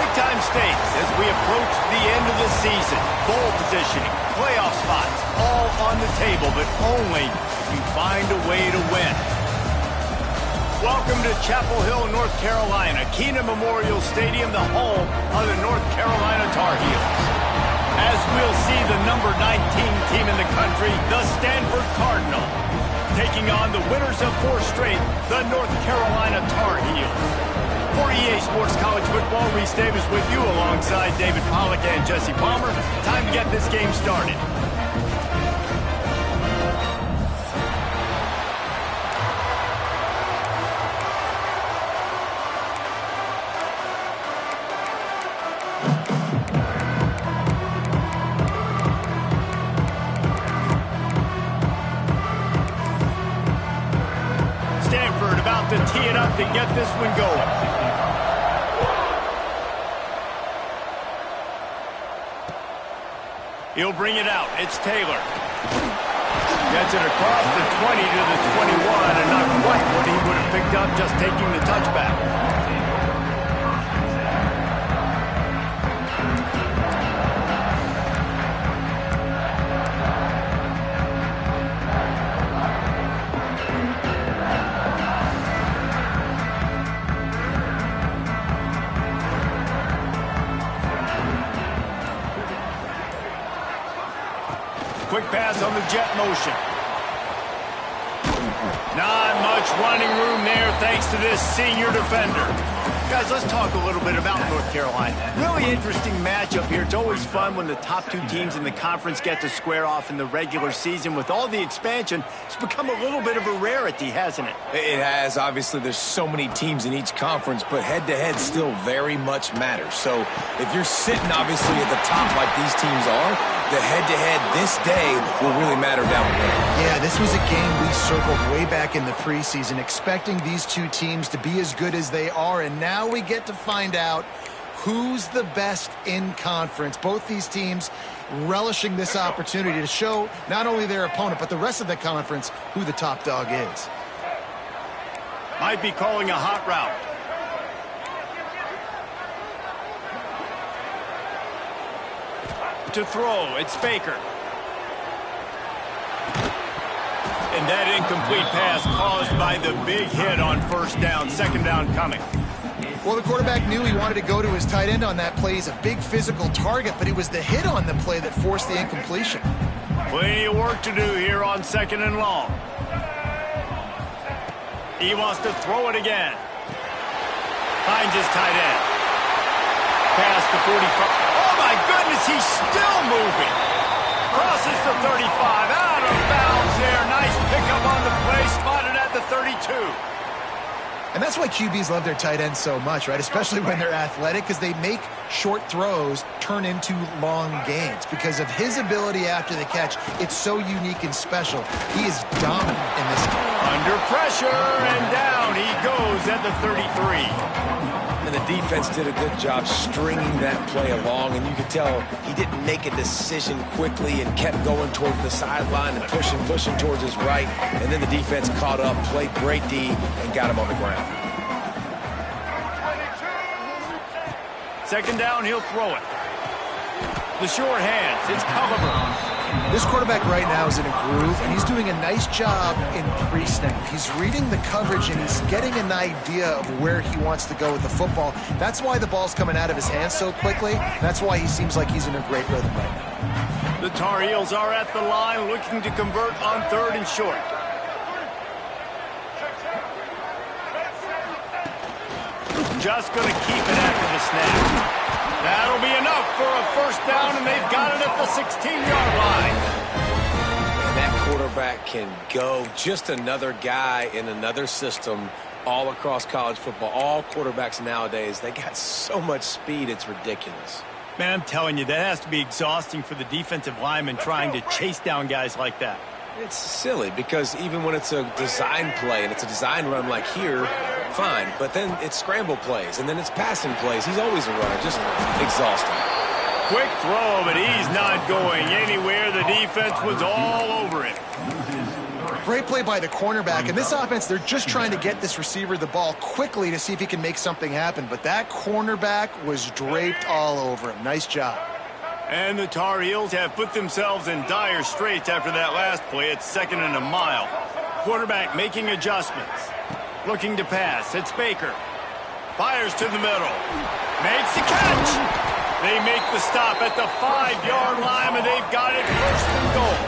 Big-time stakes as we approach the end of the season. Bowl positioning, playoff spots, all on the table, but only if you find a way to win. Welcome to Chapel Hill, North Carolina, Kenan Memorial Stadium, the home of the North Carolina Tar Heels. As we'll see the number 19 team in the country, the Stanford Cardinal, taking on the winners of 4 straight, the North Carolina Tar Heels. For EA Sports College Football, Reese Davis with you alongside David Pollack and Jesse Palmer. Time to get this game started. Stanford about to tee it up to get this one going. He'll bring it out. It's Taylor. Gets it across the 20 to the 21, and not quite what he would have picked up just taking the touchback. Quick pass on the jet motion. Not much running room there thanks to this senior defender. Guys, let's talk a little bit about North Carolina. Really interesting matchup here. It's always fun when the top 2 teams in the conference get to square off in the regular season. With all the expansion, it's become a little bit of a rarity, hasn't it? It has. Obviously, there's so many teams in each conference, but head-to-head still very much matters. So if you're sitting, obviously, at the top like these teams are, the head-to-head this day will really matter down the road. Yeah, this was a game we circled way back in the preseason, expecting these 2 teams to be as good as they are, and now we get to find out who's the best in conference. Both these teams relishing this opportunity to show not only their opponent, but the rest of the conference who the top dog is. Might be calling a hot route. To throw, it's Baker. And that incomplete pass caused by the big hit on first down, second down coming. Well, the quarterback knew he wanted to go to his tight end on that play. He's a big physical target, but it was the hit on the play that forced the incompletion. Plenty of work to do here on 2nd and long. He wants to throw it again. Finds his tight end. Pass to 45. Oh, my goodness, he's still moving. Crosses the 35. Out of bounds there. Nice pickup on the play. Spotted at the 32. And that's why QBs love their tight ends so much, right? Especially when they're athletic, because they make short throws turn into long gains. Because of his ability after the catch, it's so unique and special. He is dominant in this game. Under pressure, and down he goes at the 33. And the defense did a good job stringing that play along, and you could tell he didn't make a decision quickly and kept going towards the sideline and pushing towards his right, and then the defense caught up, played great D, and got him on the ground. 2nd down, he'll throw it. The sure hands, it's Culliver. This quarterback right now is in a groove, and he's doing a nice job in pre-snap. He's reading the coverage, and he's getting an idea of where he wants to go with the football. That's why the ball's coming out of his hands so quickly. That's why he seems like he's in a great rhythm right now. The Tar Heels are at the line looking to convert on 3rd and short. Just going to keep it after the snap. That'll be enough for a first down, and they've got it at the 16-yard line. And that quarterback can go. Just another guy in another system all across college football. All quarterbacks nowadays, they got so much speed, it's ridiculous. Man, I'm telling you, that has to be exhausting for the defensive lineman trying to chase down guys like that. It's silly because even when it's a design play and it's a design run like here, fine. But then it's scramble plays and then it's passing plays. He's always a runner. Just exhausting. Quick throw, but he's not going anywhere. The defense was all over it. Great play by the cornerback. In this offense, they're just trying to get this receiver the ball quickly to see if he can make something happen. But that cornerback was draped all over him. Nice job. And the Tar Heels have put themselves in dire straits after that last play. It's 2nd and a mile. Quarterback making adjustments. Looking to pass. It's Baker. Fires to the middle. Makes the catch. They make the stop at the 5-yard line, and they've got it 1st and goal.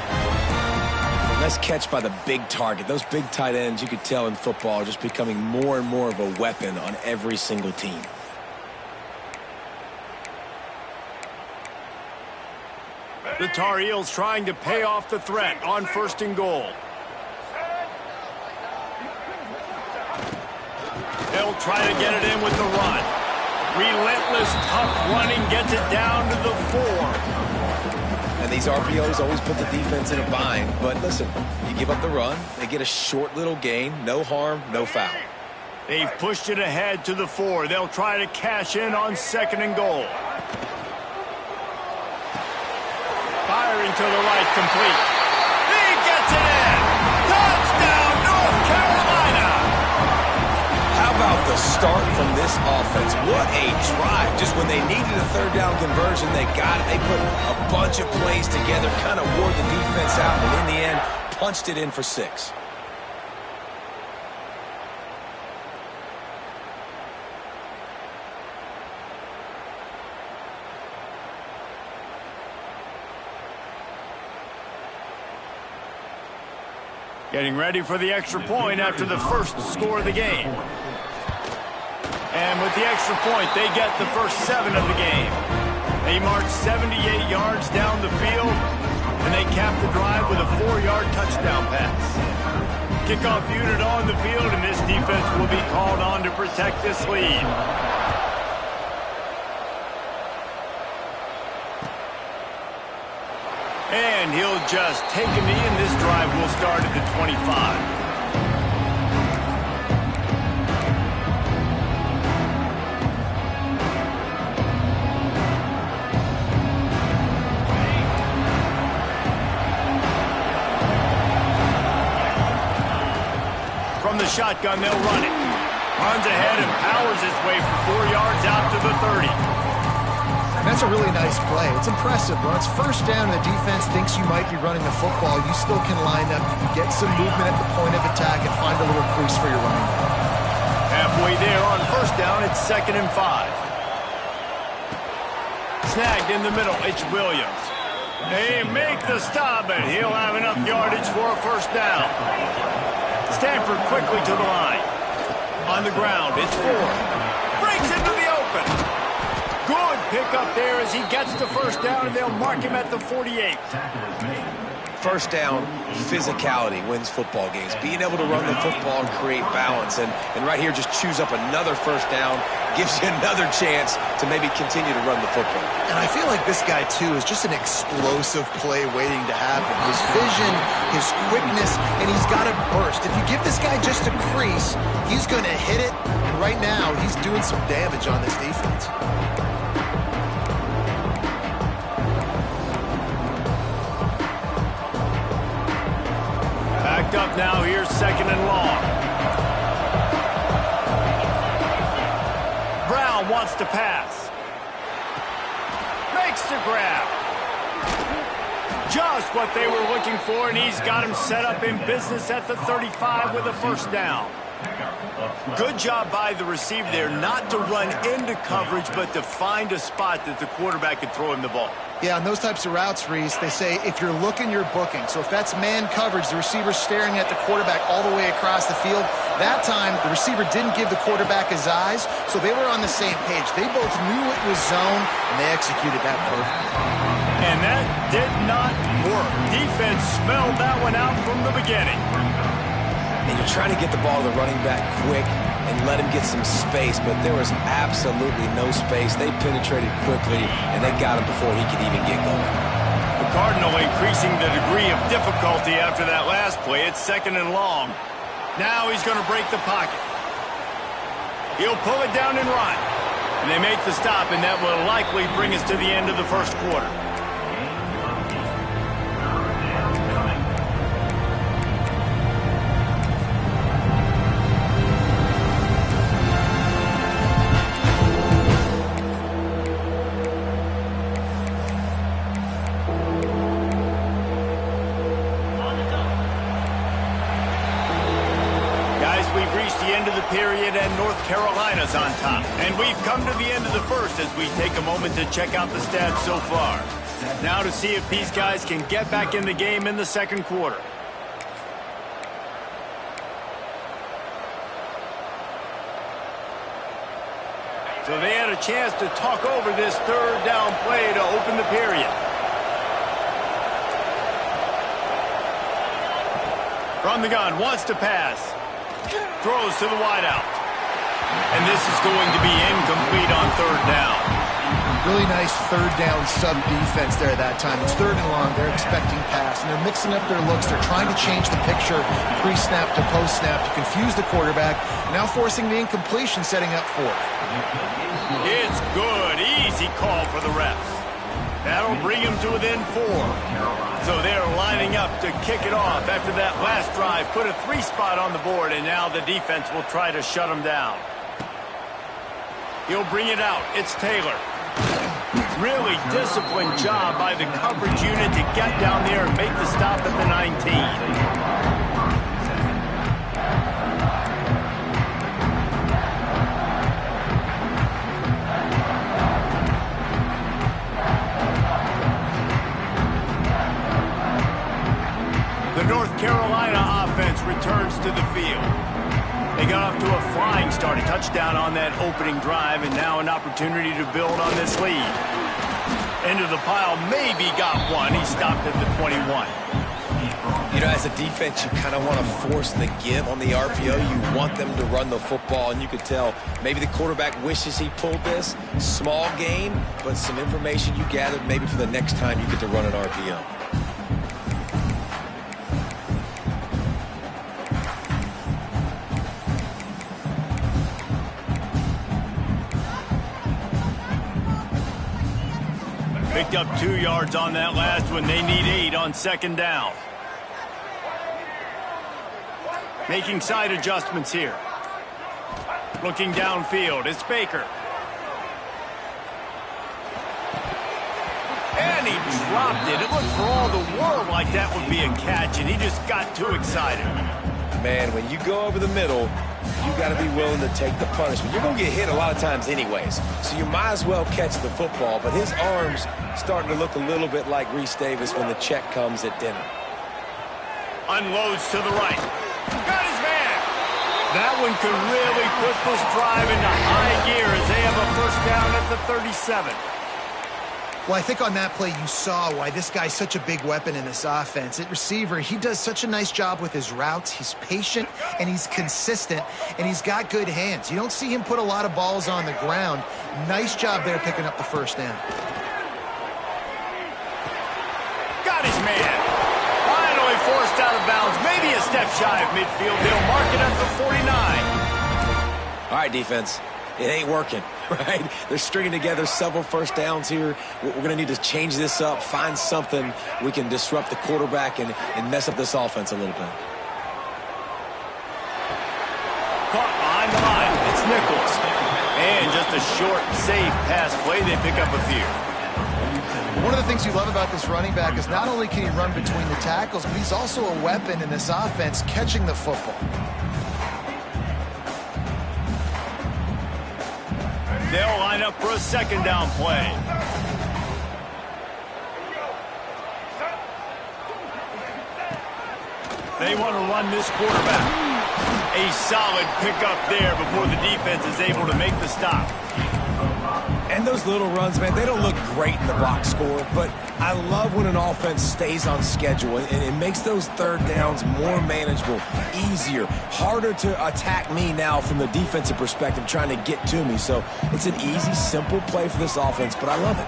Nice catch by the big target. Those big tight ends, you could tell in football, are just becoming more and more of a weapon on every single team. The Tar Heels trying to pay off the threat on 1st and goal. They'll try to get it in with the run. Relentless, tough running gets it down to the 4. And these RPOs always put the defense in a bind. But listen, you give up the run, they get a short little gain, no harm, no foul. They've pushed it ahead to the 4. They'll try to cash in on 2nd and goal. Firing to the right, complete. He gets it in! Touchdown, North Carolina! How about the start from this offense? What a drive. Just when they needed a 3rd down conversion, they got it. They put a bunch of plays together, kind of wore the defense out, and in the end, punched it in for 6. Getting ready for the extra point after the first score of the game. And with the extra point, they get the first 7 of the game. They march 78 yards down the field, and they cap the drive with a 4-yard touchdown pass. Kickoff unit on the field, and this defense will be called on to protect this lead. And he'll just take a knee, and this drive will start at the 25. From the shotgun, they'll run it. Runs ahead and powers his way for 4 yards out to the 30. That's a really nice play. It's impressive. When it's 1st down and the defense thinks you might be running the football, you still can line up, get some movement at the point of attack, and find a little crease for your running back. Halfway there on 1st down, it's 2nd and 5. Snagged in the middle, it's Williams. They make the stop, and he'll have enough yardage for a 1st down. Stanford quickly to the line. On the ground, it's 4. Breaks into the open. Good pick up there as he gets the 1st down, and they'll mark him at the 48. 1st down, physicality wins football games. Being able to run the football and create balance. And right here, just choose up another 1st down, gives you another chance to maybe continue to run the football. And I feel like this guy, too, is just an explosive play waiting to happen. His vision, his quickness, and he's got a burst. If you give this guy just a crease, he's going to hit it. And right now, he's doing some damage on this defense. Backed up now, here's 2nd and long. Brown wants to pass. Makes the grab. Just what they were looking for, and he's got him set up in business at the 35 with a 1st down. Good job by the receiver there not to run into coverage, but to find a spot that the quarterback could throw him the ball. Yeah, on those types of routes, Reese, they say if you're looking, you're booking. So if that's man coverage, the receiver's staring at the quarterback all the way across the field. That time, the receiver didn't give the quarterback his eyes, so they were on the same page. They both knew it was zone, and they executed that perfectly. And that did not work. Defense smelled that one out from the beginning. And you're trying to get the ball to the running back quick and let him get some space, but there was absolutely no space. They penetrated quickly, and they got him before he could even get going. The Cardinal increasing the degree of difficulty after that last play. It's 2nd and long. Now he's going to break the pocket. He'll pull it down and run. And they make the stop, and that will likely bring us to the end of the 1st quarter. Carolina's on top. And we've come to the end of the first as we take a moment to check out the stats so far. Now to see if these guys can get back in the game in the second quarter. So they had a chance to talk over this third down play to open the period. From the gun, wants to pass. Throws to the wideout. And this is going to be incomplete on third down. Really nice third down sub defense there that time. It's third and long. They're expecting pass, and they're mixing up their looks. They're trying to change the picture pre-snap to post-snap to confuse the quarterback, now forcing the incompletion, setting up fourth. It's good. Easy call for the refs. That'll bring them to within 4. So they're lining up to kick it off after that last drive. Put a 3 spot on the board, and now the defense will try to shut them down. He'll bring it out. It's Taylor. Really disciplined job by the coverage unit to get down there and make the stop at the 19. The North Carolina offense returns to the field. They got off to a flying start, a touchdown on that opening drive, and now an opportunity to build on this lead. Into the pile, maybe got one. He stopped at the 21. You know, as a defense, you kind of want to force the give on the RPO. You want them to run the football, and you could tell maybe the quarterback wishes he pulled this. Small gain, but some information you gathered maybe for the next time you get to run an RPO. Picked up 2 yards on that last one. They need 8 on second down. Making side adjustments here. Looking downfield. It's Baker. And he dropped it. It looked for all the world like that would be a catch, and he just got too excited. Man, when you go over the middle, you got to be willing to take the punishment. You're going to get hit a lot of times anyways, so you might as well catch the football. But his arms starting to look a little bit like Reese Davis when the check comes at dinner. Unloads to the right. Got his man. That one could really put this drive into high gear as they have a first down at the 37. Well, I think on that play you saw why this guy's such a big weapon in this offense. At receiver, he does such a nice job with his routes. He's patient, and he's consistent, and he's got good hands. You don't see him put a lot of balls on the ground. Nice job there picking up the first down. Got his man. Finally forced out of bounds. Maybe a step shy of midfield. They'll mark it at the 49. All right, defense. It ain't working, right? They're stringing together several first downs here. We're going to need to change this up, find something we can disrupt the quarterback and mess up this offense a little bit. Caught behind the line. It's Nichols. And just a short, safe pass play. They pick up a few. One of the things you love about this running back is not only can he run between the tackles, but he's also a weapon in this offense catching the football. They'll line up for a second down play. They want to run this quarterback. A solid pickup there before the defense is able to make the stop. And those little runs, man, they don't look great in the box score, but I love when an offense stays on schedule, and it makes those third downs more manageable, easier, harder to attack me now from the defensive perspective trying to get to me. So it's an easy, simple play for this offense, but I love it.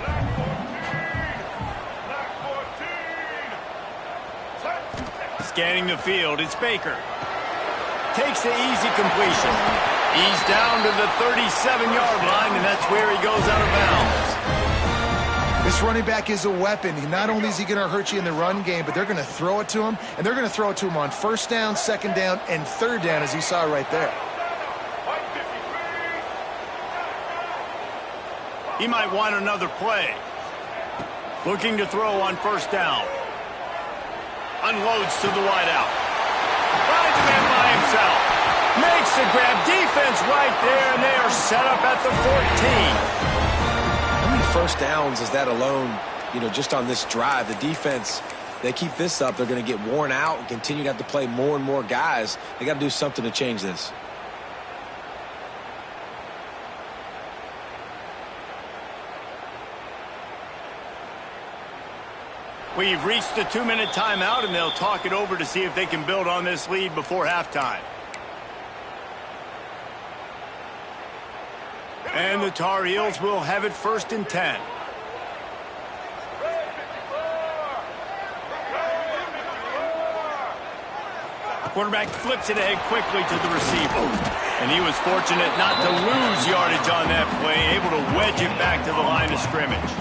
Scanning the field, it's Baker. Takes the easy completion. He's down to the 37-yard line, and that's where he goes out of bounds. This running back is a weapon. Not only is he going to hurt you in the run game, but they're going to throw it to him, and they're going to throw it to him on first down, second down, and third down, as you saw right there. He might want another play. Looking to throw on first down. Unloads to the wideout. Finds a man by himself. Makes the grab. Defense right there, and they are set up at the 14. How many first downs is that alone, just on this drive? The defense, they keep this up, they're going to get worn out and continue to have to play more and more guys. They got to do something to change this. We've reached the 2-minute timeout, and they'll talk it over to see if they can build on this lead before halftime. And the Tar Heels will have it 1st and 10. Quarterback flips it ahead quickly to the receiver. And he was fortunate not to lose yardage on that play, able to wedge it back to the line of scrimmage.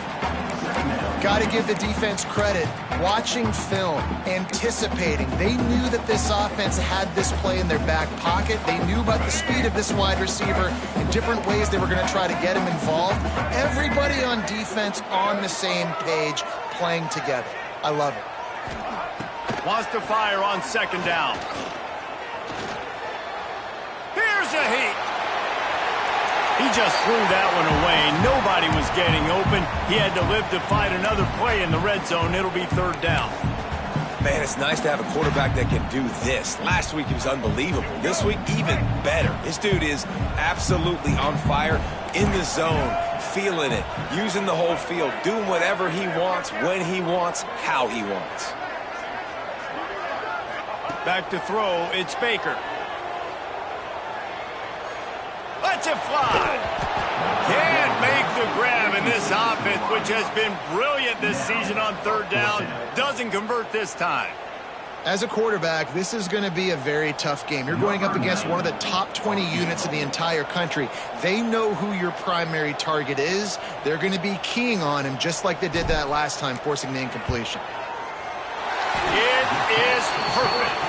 Got to give the defense credit. Watching film, anticipating. They knew that this offense had this play in their back pocket. They knew about the speed of this wide receiver and different ways they were going to try to get him involved. Everybody on defense on the same page, playing together. I love it. Wants to fire on 2nd down. Here's a heat. He just threw that one away. Nobody was getting open. He had to live to fight another play in the red zone. It'll be 3rd down. Man, it's nice to have a quarterback that can do this. Last week he was unbelievable. This week, even better. This dude is absolutely on fire, in the zone, feeling it, using the whole field, doing whatever he wants, when he wants, how he wants. Back to throw, it's Baker. Lets it fly. Can't make the grab, and this offense, which has been brilliant this season on 3rd down, doesn't convert this time. As a quarterback, this is going to be a very tough game. You're going up against one of the top 20 units in the entire country. They know who your primary target is. They're going to be keying on him just like they did that last time, forcing the incompletion. It is perfect.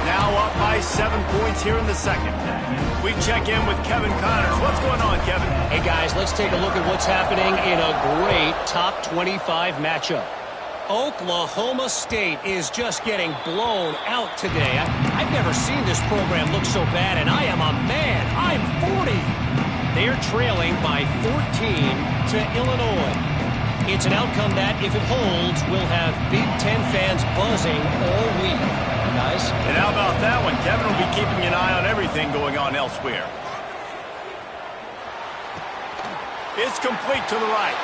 Now up by 7 points here in the 2nd. We check in with Kevin Connors. What's going on, Kevin? Hey, guys, let's take a look at what's happening in a great top 25 matchup. Oklahoma State is just getting blown out today. I've never seen this program look so bad, and I am a man. I'm 40. They're trailing by 14 to Illinois. It's an outcome that, if it holds, will have Big Ten fans buzzing all week. Guys? And how about that one? Kevin will be keeping an eye on everything going on elsewhere. It's complete to the right.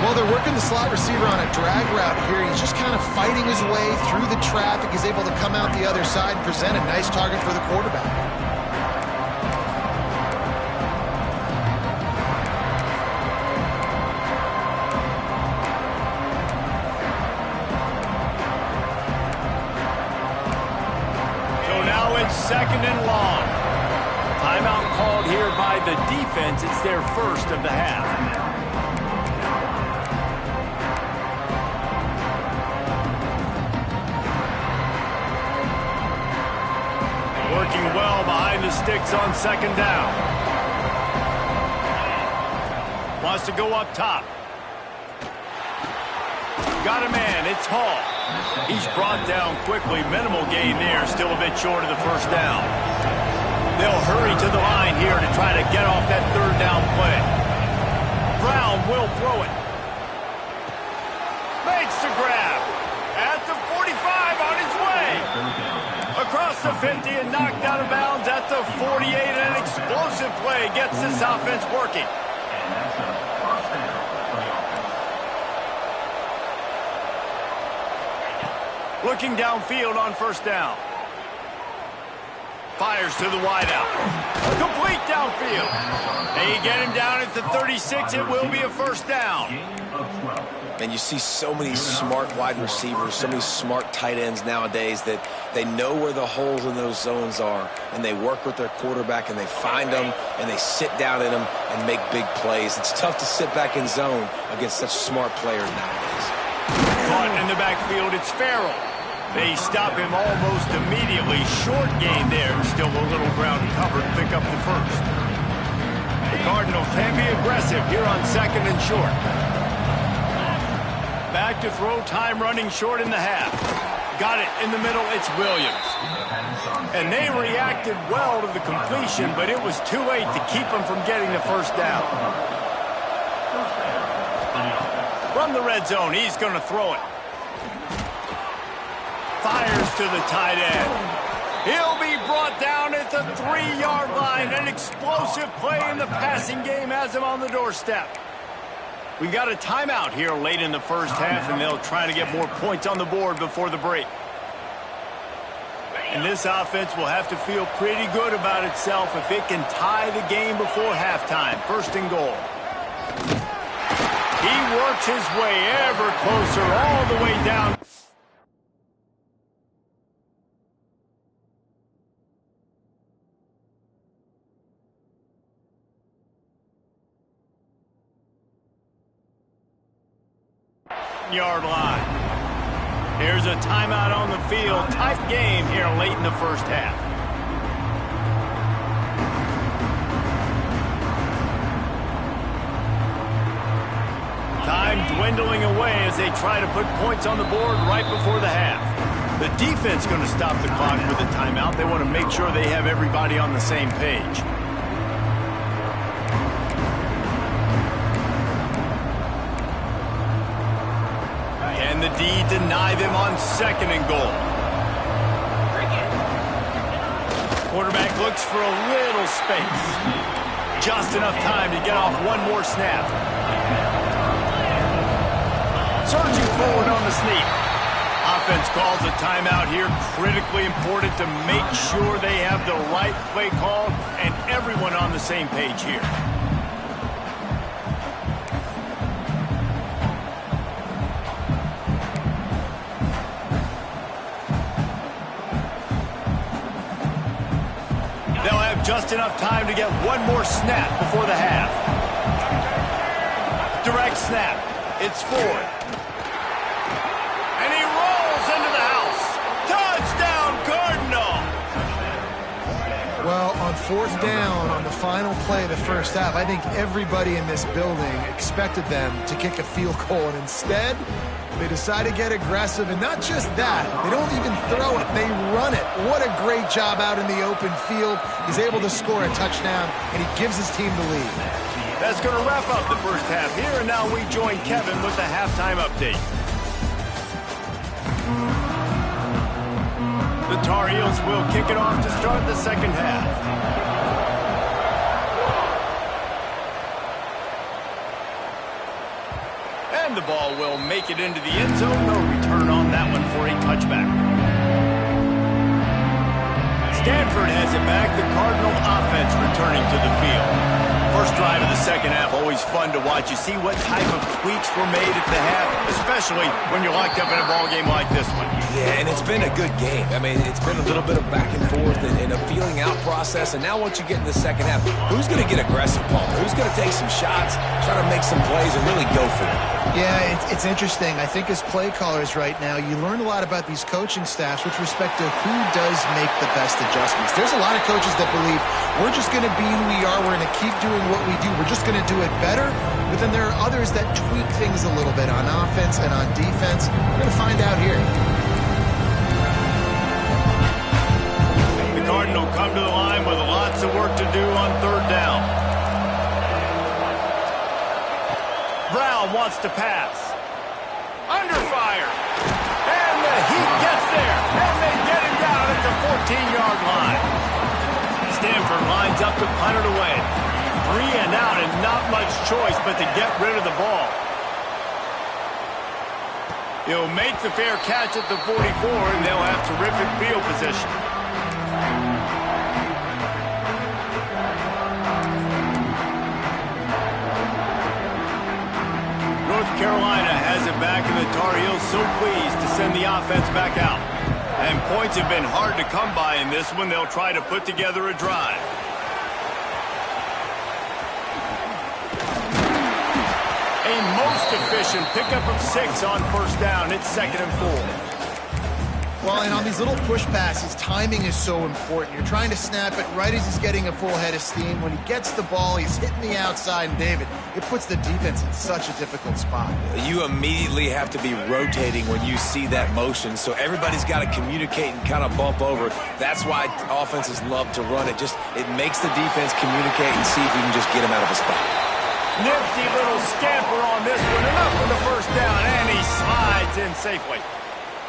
Well, they're working the slot receiver on a drag route here. He's just kind of fighting his way through the traffic. He's able to come out the other side and present a nice target for the quarterback. It's 2nd and long. Timeout called here by the defense. It's their 1st of the half. Working well behind the sticks on 2nd down. Wants to go up top. Got a man. It's Hall. He's brought down quickly. Minimal gain there. Still a bit short of the 1st down. They'll hurry to the line here to try to get off that 3rd down play. Brown will throw it. Makes the grab. At the 45 on his way. Across the 50 and knocked out of bounds at the 48. An explosive play gets this offense working. Looking downfield on 1st down. Fires to the wideout. Complete downfield. They get him down at the 36. It will be a 1st down. And you see so many smart wide receivers, so many smart tight ends nowadays that they know where the holes in those zones are, and they work with their quarterback, and they find them, and they sit down in them and make big plays. It's tough to sit back in zone against such smart players nowadays. Caught in the backfield, it's Farrell. They stop him almost immediately. Short gain there. Still a little ground covered. Pick up the 1st. The Cardinals can be aggressive here on 2nd and short. Back to throw. Time running short in the half. Got it in the middle. It's Williams. And they reacted well to the completion, but it was too late to keep them from getting the first down. From the red zone, he's going to throw it. Fires to the tight end. He'll be brought down at the 3-yard line. An explosive play in the passing game has him on the doorstep. We got a timeout here late in the first half, and they'll try to get more points on the board before the break. And this offense will have to feel pretty good about itself if it can tie the game before halftime. First and goal. He works his way ever closer all the way down. Yard line. Here's a timeout on the field. Tight game here late in the first half. Time dwindling away as they try to put points on the board right before the half. The defense going to stop the clock with a timeout. They want to make sure they have everybody on the same page. The D deny them on second and goal. Quarterback looks for a little space. Just enough time to get off one more snap. Surging forward on the sneak. Offense calls a timeout here. Critically important to make sure they have the right play call and everyone on the same page here. Just enough time to get one more snap before the half. Direct snap. It's Ford. And he rolls into the house. Touchdown, Cardinal! Well, on fourth down, on the final play of the first half, I think everybody in this building expected them to kick a field goal, and instead, they decide to get aggressive, and not just that, they don't even throw it, they run it. What a great job out in the open field. He's able to score a touchdown, and he gives his team the lead. That's going to wrap up the first half here, and now we join Kevin with the halftime update. The Tar Heels will kick it off to start the second half. And the ball will make it into the end zone. No return on that one for a touchback. Stanford has it back. The Cardinal offense returning to the field. First drive of the second half, always fun to watch. You see what type of tweaks were made at the half, especially when you're locked up in a ball game like this one. Yeah, and it's been a good game. I mean, it's been a little bit of back and forth and a feeling out process. And now once you get in the second half, who's going to get aggressive, Paul? Who's going to take some shots, try to make some plays, and really go for it? Yeah, it's interesting. I think as play callers right now, you learn a lot about these coaching staffs with respect to who does make the best adjustments. There's a lot of coaches that believe we're just going to be who we are. We're going to keep doing what we do. We're just going to do it better. But then there are others that tweak things a little bit on offense and on defense. We're going to find out here. The Cardinal come to the line with lots of work to do on third down. Brown wants to pass. Under fire. And the Heat gets there. And they get him down at the 14-yard line. Stanford lines up to punt it away. 3 and out and not much choice but to get rid of the ball. He'll make the fair catch at the 44, and they'll have terrific field position. North Carolina has it back, and the Tar Heels so pleased to send the offense back out. And points have been hard to come by in this one. They'll try to put together a drive. A most efficient pickup of 6 on first down. It's 2nd and 4. Well, and on these little push passes, timing is so important. You're trying to snap it right as he's getting a full head of steam. When he gets the ball, he's hitting the outside, and David, it puts the defense in such a difficult spot. You immediately have to be rotating when you see that motion, so everybody's got to communicate and kind of bump over. That's why offenses love to run it. It makes the defense communicate and see if you can just get him out of a spot. Nifty little scamper on this one. Enough for the first down, and he slides in safely.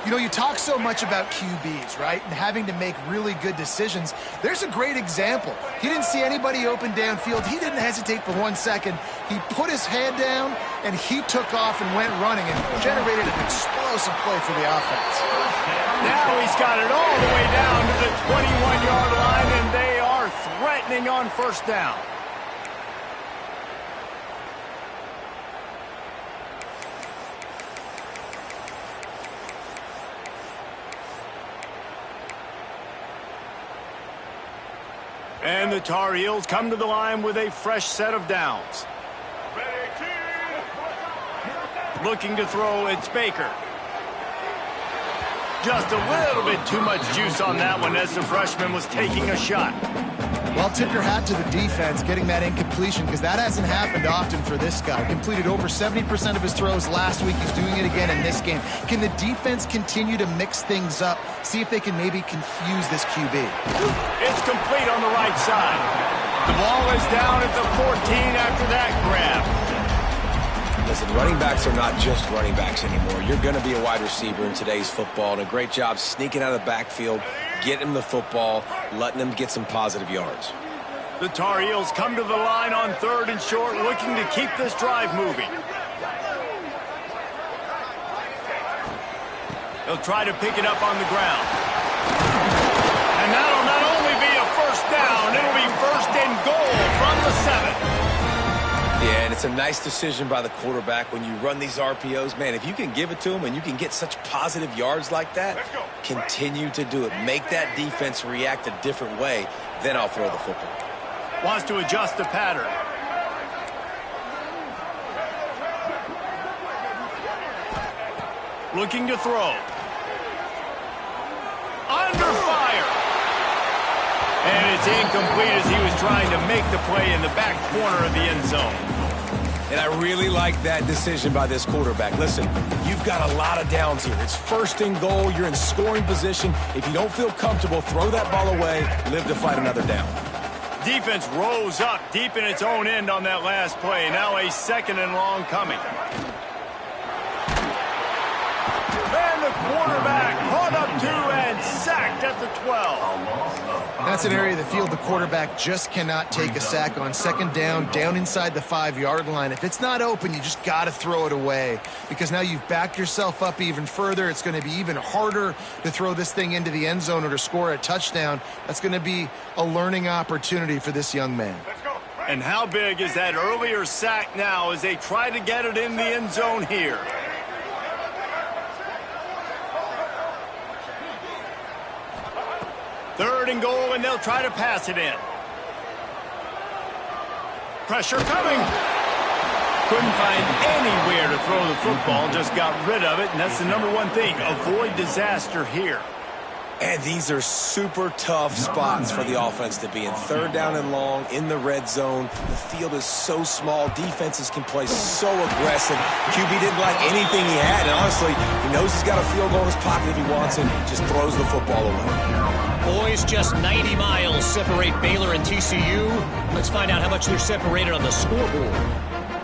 You know, you talk so much about QBs, right, and having to make really good decisions. There's a great example. He didn't see anybody open downfield. He didn't hesitate for 1 second. He put his head down, and he took off and went running and generated an explosive play for the offense. Now he's got it all the way down to the 21-yard line, and they are threatening on first down. And the Tar Heels come to the line with a fresh set of downs. Looking to throw, it's Baker. Just a little bit too much juice on that one as the freshman was taking a shot. Well, tip your hat to the defense getting that incompletion, because that hasn't happened often for this guy. Completed over 70% of his throws last week. He's doing it again in this game. Can the defense continue to mix things up? See if they can maybe confuse this QB. It's complete on the right side. The ball is down at the 14 after that grab. Listen, running backs are not just running backs anymore. You're going to be a wide receiver in today's football, and a great job sneaking out of the backfield, getting him the football, letting them get some positive yards. The Tar Heels come to the line on 3rd and short, looking to keep this drive moving. They'll try to pick it up on the ground. And that'll not only be a first down, it'll be 1st and goal from the 7. Yeah, and it's a nice decision by the quarterback when you run these RPOs. Man, if you can give it to him and you can get such positive yards like that, continue to do it. Make that defense react a different way, then I'll throw the football. Wants to adjust the pattern. Looking to throw. Under fire. And it's incomplete as he was trying to make the play in the back corner of the end zone. And I really like that decision by this quarterback. Listen, you've got a lot of downs here. It's 1st and goal. You're in scoring position. If you don't feel comfortable, throw that ball away. Live to fight another down. Defense rose up deep in its own end on that last play. Now a 2nd and long coming. And the quarterback caught up to and sacked at the 12. That's an area of the field the quarterback just cannot take a sack on. 2nd down, down inside the 5-yard line. If it's not open, you just got to throw it away, because now you've backed yourself up even further. It's going to be even harder to throw this thing into the end zone or to score a touchdown. That's going to be a learning opportunity for this young man. And how big is that earlier sack now as they try to get it in the end zone here? Third and goal, and they'll try to pass it in. Pressure coming. Couldn't find anywhere to throw the football, just got rid of it, and that's the #1 thing. Avoid disaster here. And these are super tough spots for the offense to be in. 3rd down and long, in the red zone. The field is so small. Defenses can play so aggressive. QB didn't like anything he had, and honestly, he knows he's got a field goal in his pocket if he wants it. Just throws the football away. Boys, just 90 miles separate Baylor and TCU. Let's find out how much they're separated on the scoreboard.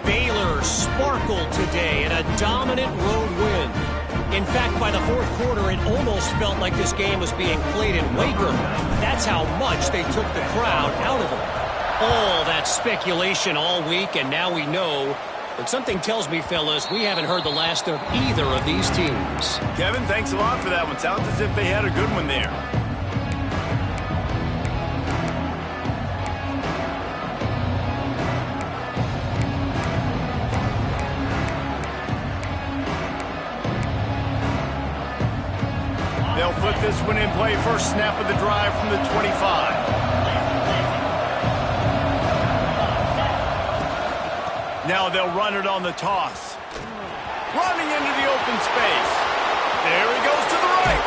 Baylor sparkled today in a dominant road win. In fact, by the 4th quarter, it almost felt like this game was being played in Waco. That's how much they took the crowd out of it. All that speculation all week, and now we know. But something tells me, fellas, we haven't heard the last of either of these teams. Kevin, thanks a lot for that one. Sounds as if they had a good one there. They'll put this one in play. First snap of the drive from the 25. Now they'll run it on the toss. Running into the open space. There he goes to the right.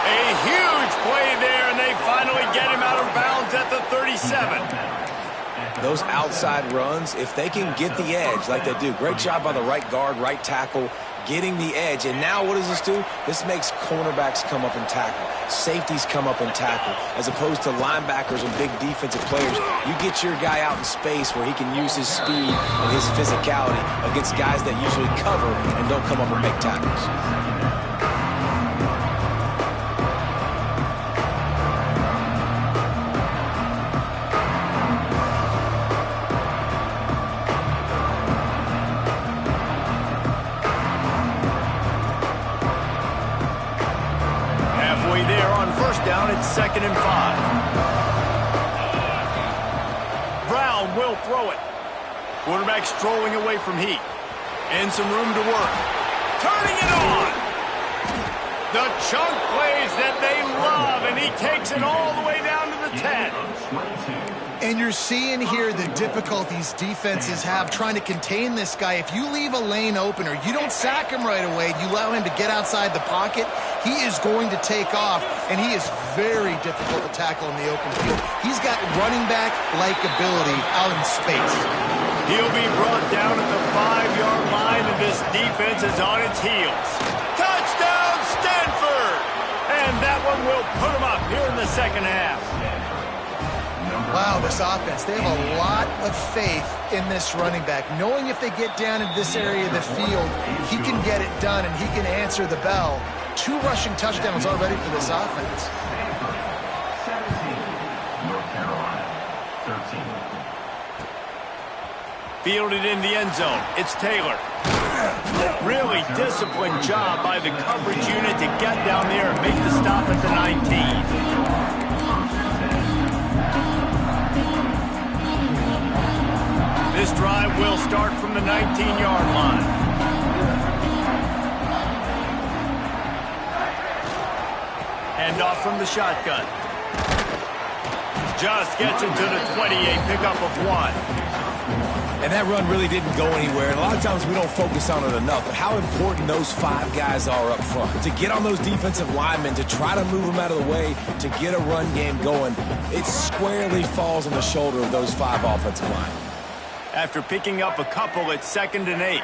A huge play there, and they finally get him out of bounds at the 37. Those outside runs, if they can get the edge like they do, great job by the right guard, right tackle, getting the edge. And now what does this do? This makes cornerbacks come up and tackle. Safeties come up and tackle. As opposed to linebackers and big defensive players, you get your guy out in space where he can use his speed and his physicality against guys that usually cover and don't come up and make tackles. It's 2nd and 5. Brown will throw it. Quarterback strolling away from heat. And some room to work. Turning it on. The chunk plays that they love, and he takes it all the way down to the 10. And you're seeing here the difficulties defenses have trying to contain this guy. If you leave a lane open or you don't sack him right away, you allow him to get outside the pocket, he is going to take off, and he is very difficult to tackle in the open field. He's got running back-like ability out in space. He'll be brought down at the 5-yard line, and this defense is on its heels. Touchdown, Stanford! And that one will put him up here in the second half. Wow, this offense, they have a lot of faith in this running back. Knowing if they get down into this area of the field, he can get it done and he can answer the bell. 2 rushing touchdowns already for this offense. 17, North Carolina, 13. Fielded in the end zone. It's Taylor. Really disciplined job by the coverage unit to get down there and make the stop at the 19. This drive will start from the 19-yard line. Hand off from the shotgun. Just gets it to the 28, pickup of 1. And that run really didn't go anywhere. And a lot of times we don't focus on it enough, but how important those 5 guys are up front. To get on those defensive linemen, to try to move them out of the way, to get a run game going, it squarely falls on the shoulder of those 5 offensive linemen. After picking up a couple, it's 2nd and 8.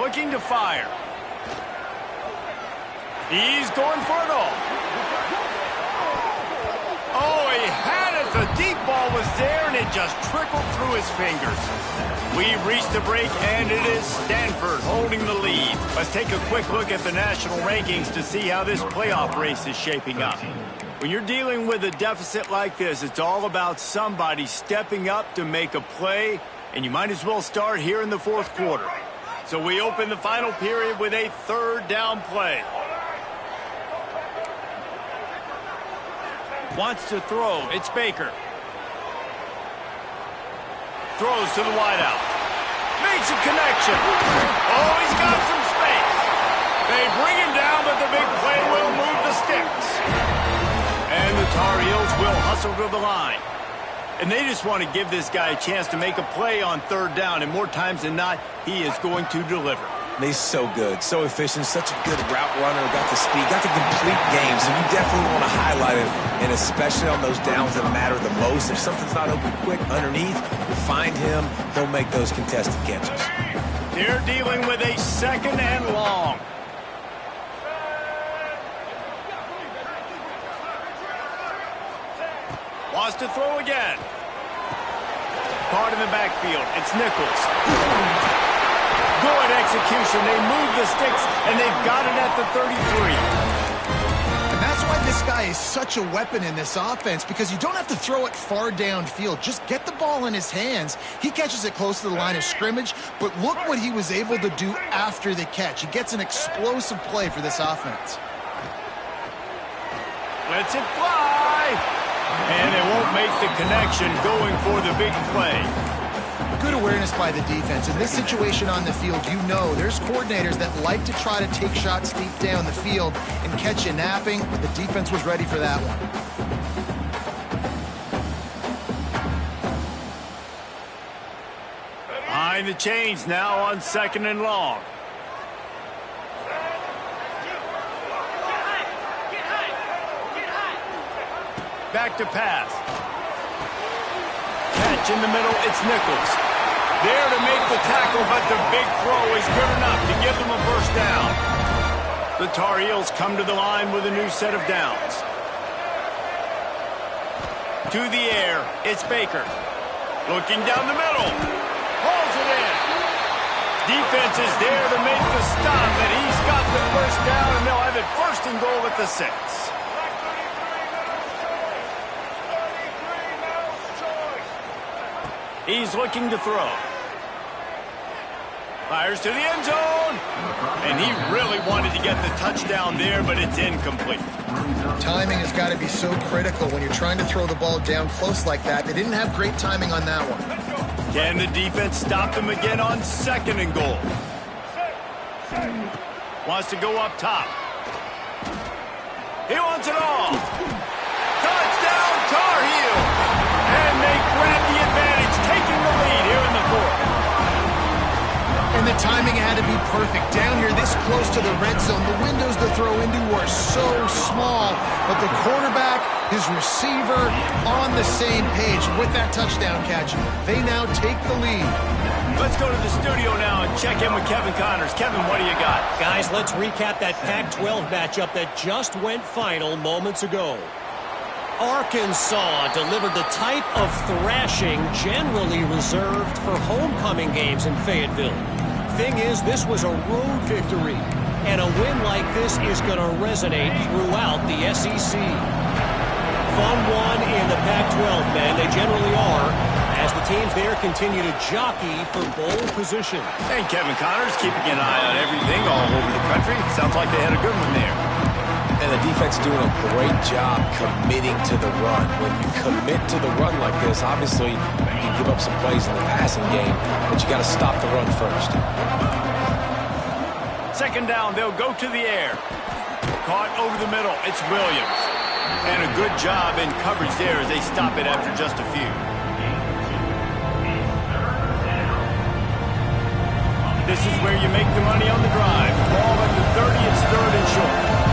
Looking to fire. He's going for it all. Oh, he had it. The deep ball was there, and it just trickled through his fingers. We've reached the break, and it is Stanford holding the lead. Let's take a quick look at the national rankings to see how this playoff race is shaping up. When you're dealing with a deficit like this, it's all about somebody stepping up to make a play, and you might as well start here in the 4th quarter. So we open the final period with a 3rd down play. Wants to throw. It's Baker. Throws to the wideout. Makes a connection. Oh, he's got some space. They bring him down, but the big play will move the sticks. And the Tar Heels will hustle to the line. And they just want to give this guy a chance to make a play on 3rd down. And more times than not, he is going to deliver. He's so good, so efficient, such a good route runner, got the speed, got the complete game. So you definitely want to highlight him, and especially on those downs that matter the most. If something's not open quick underneath, find him, he'll make those contested catches. They're dealing with a 2nd and long. Wants to throw again. Caught in the backfield. It's Nichols. Good execution. They move the sticks, and they've got it at the 33. And that's why this guy is such a weapon in this offense, because you don't have to throw it far downfield. Just get the ball in his hands. He catches it close to the line of scrimmage, but look what he was able to do after the catch. He gets an explosive play for this offense. Lets it fly. And they won't make the connection going for the big play. Good awareness by the defense. In this situation on the field, you know there's coordinators that like to try to take shots deep down the field and catch you napping, but the defense was ready for that one. Behind the chains now on 2nd and long. Back to pass. Catch in the middle, it's Nichols. There to make the tackle, but the big throw is good enough to give them a first down. The Tar Heels come to the line with a new set of downs. To the air, it's Baker. Looking down the middle. Pulls it in. Defense is there to make the stop, and he's got the first down, and they'll have it first and goal at the 6. He's looking to throw. Fires to the end zone. And he really wanted to get the touchdown there, but it's incomplete. Timing has got to be so critical when you're trying to throw the ball down close like that. They didn't have great timing on that one. Can the defense stop them again on 2nd and goal? Wants to go up top. He wants it all. Touchdown, Tar Heels. And they grab the advantage, taking the lead here in the 4th. And the timing had to be perfect. Down here this close to the red zone, the windows to throw into are so small, but the quarterback, his receiver, on the same page with that touchdown catch. They now take the lead. Let's go to the studio now and check in with Kevin Connors. Kevin, what do you got? Guys, let's recap that Pac-12 matchup that just went final moments ago. Arkansas delivered the type of thrashing generally reserved for homecoming games in Fayetteville. Thing is, this was a road victory, and a win like this is going to resonate throughout the SEC. Fun one in the Pac-12, man. They generally are, as the teams there continue to jockey for bowl position. And Kevin Connors keeping an eye on everything all over the country. Sounds like they had a good one there. And the defense doing a great job committing to the run. When you commit to the run like this, obviously you can give up some plays in the passing game, but you got to stop the run first. 2nd down, they'll go to the air. Caught over the middle, it's Williams. And a good job in coverage there as they stop it after just a few. This is where you make the money on the drive. Ball at the 30, it's 3rd and short.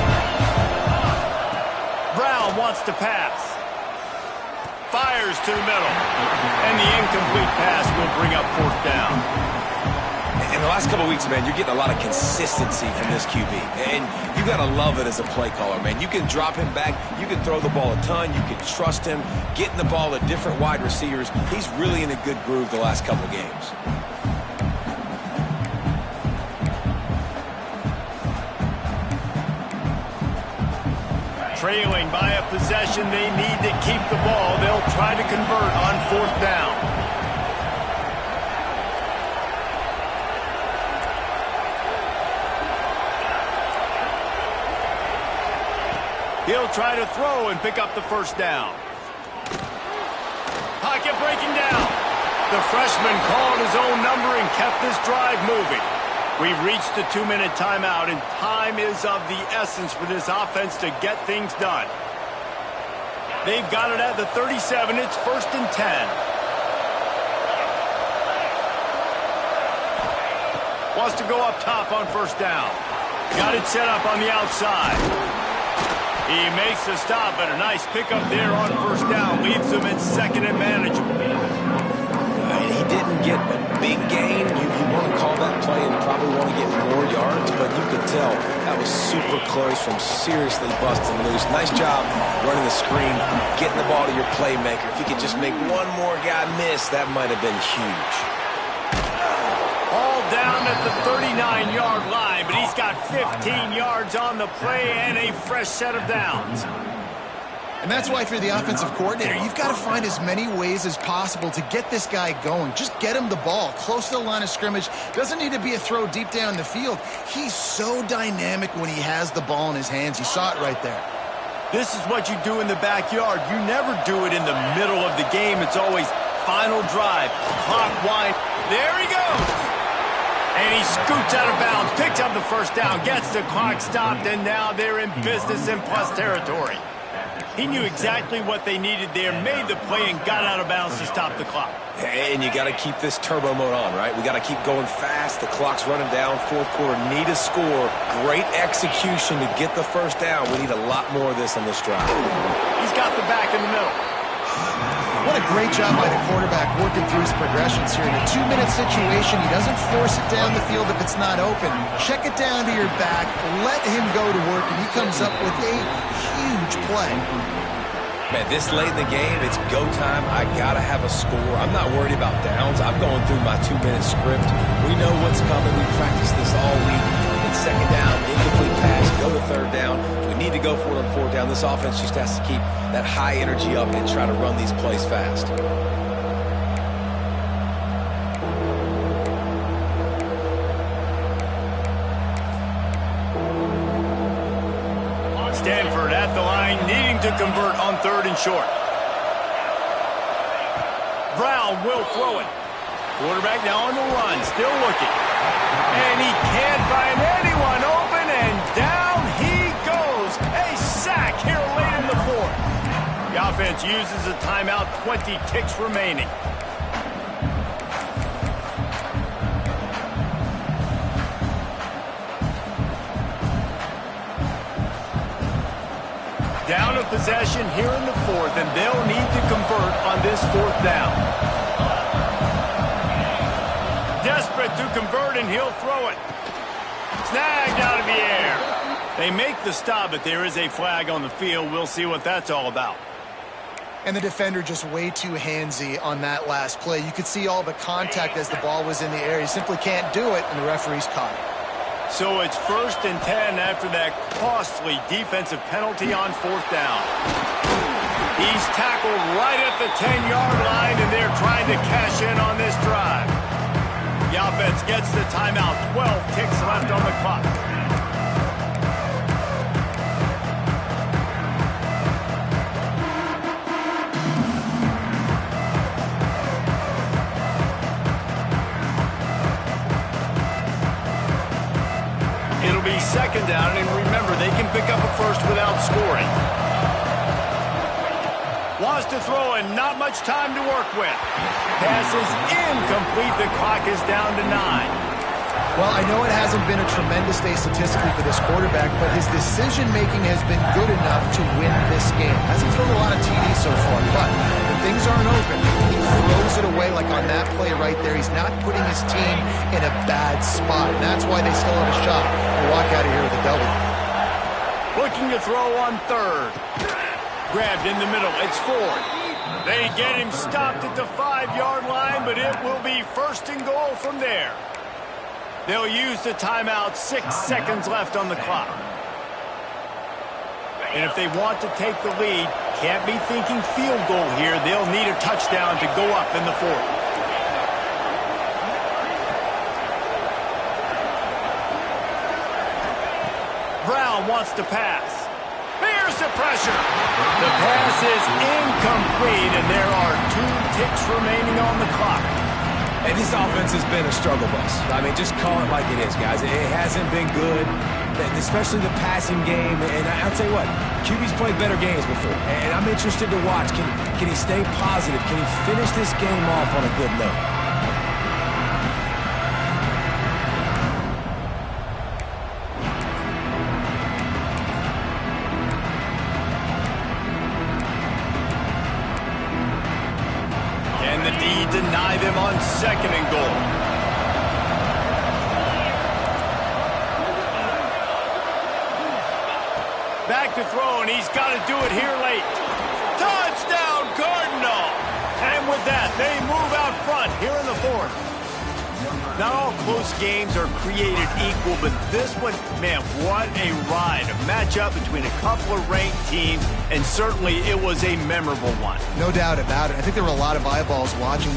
Brown wants to pass. Fires to the middle. And the incomplete pass will bring up 4th down. In the last couple of weeks, man, you're getting a lot of consistency from this QB. And you got to love it as a play caller, man. You can drop him back. You can throw the ball a ton. You can trust him. Getting the ball to different wide receivers. He's really in a good groove the last couple of games. Trailing by a possession, they need to keep the ball. They'll try to convert on 4th down. He'll try to throw and pick up the 1st down. Pocket breaking down. The freshman called his own number and kept this drive moving. We've reached the 2-minute timeout, and time is of the essence for this offense to get things done. They've got it at the 37. It's 1st and 10. Wants to go up top on 1st down. Got it set up on the outside. He makes the stop, but a nice pickup there on 1st down. Leaves them in 2nd and manageable. He didn't get a big gain. You want to call that play and probably want to get more yards, but you could tell that was super close from seriously busting loose. Nice job running the screen, getting the ball to your playmaker. If he could just make one more guy miss, that might have been huge. All down at the 39-yard line, but he's got 15 yards on the play and a fresh set of downs. And that's why if you're the offensive coordinator, you've got to find as many ways as possible to get this guy going. Just get him the ball close to the line of scrimmage. Doesn't need to be a throw deep down the field. He's so dynamic when he has the ball in his hands. You saw it right there. This is what you do in the backyard. You never do it in the middle of the game. It's always final drive, clock wind. There he goes. And he scoots out of bounds, picks up the 1st down, gets the clock stopped, and now they're in business in plus territory. He knew exactly what they needed there, made the play, and got out of bounds to stop the clock. And you got to keep this turbo mode on, right? We got to keep going fast. The clock's running down. Fourth quarter, need a score. Great execution to get the first down. We need a lot more of this on this drive. He's got the back in the middle. What a great job by the quarterback working through his progressions here. In a 2-minute situation, he doesn't force it down the field if it's not open. Check it down to your back, let him go to work, and he comes up with a huge play. Man, this late in the game, it's go time. I got to have a score. I'm not worried about downs. I'm going through my 2-minute script. We know what's coming. We practiced this all week. It's second down, incomplete pass, go to third down. We need to go for it on fourth down. This offense just has to keep that high energy up and try to run these plays fast. Stanford at the line, needing to convert on 3rd and short. Brown will throw it. Quarterback now on the run, still looking. And he can't find anyone open, and down he goes. A sack here late in the 4th. The offense uses a timeout, 20 ticks remaining. Down a possession here in the 4th, and they'll need to convert on this 4th down. Desperate to convert, and he'll throw it. Snagged out of the air. They make the stop, but there is a flag on the field. We'll see what that's all about. And the defender just way too handsy on that last play. You could see all the contact as the ball was in the air. He simply can't do it, and the referee's caught it. So it's 1st and 10 after that costly defensive penalty on 4th down. He's tackled right at the 10-yard line, and they're trying to cash in on this drive. The offense gets the timeout. 12 ticks left on the clock. It'll be 2nd down, and remember, they can pick up a first without scoring. Wants to throw, and not much time to work with. Pass is incomplete. The clock is down to 9. Well, I know it hasn't been a tremendous day statistically for this quarterback, but his decision-making has been good enough to win this game. Hasn't thrown a lot of TDs so far, but when things aren't open, he throws it away like on that play right there. He's not putting his team in a bad spot, and that's why they still have a shot to walk out of here with a W. Looking to throw on 3rd. Grabbed in the middle. It's 4th. They get him stopped at the 5-yard line, but it will be 1st and goal from there. They'll use the timeout. 6 seconds left on the clock. And if they want to take the lead, can't be thinking field goal here. They'll need a touchdown to go up in the 4th. Brown wants to pass. Here's the pressure. The pass is incomplete, and there are 2 ticks remaining on the clock. And this offense has been a struggle bus. I mean, just call it like it is, guys. It hasn't been good, especially the passing game. And I'll tell you what, QB's played better games before. And I'm interested to watch. Can he stay positive? Can he finish this game off on a good note? Deny them on 2nd and goal. Back to throw, and he's got to do it here late. Touchdown, Cardinal! And with that, they move out front here in the 4th. Not all close games are created equal, but this one, man, what a ride. A matchup between a couple of ranked teams, and certainly it was a memorable one. No doubt about it. I think there were a lot of eyeballs watching this.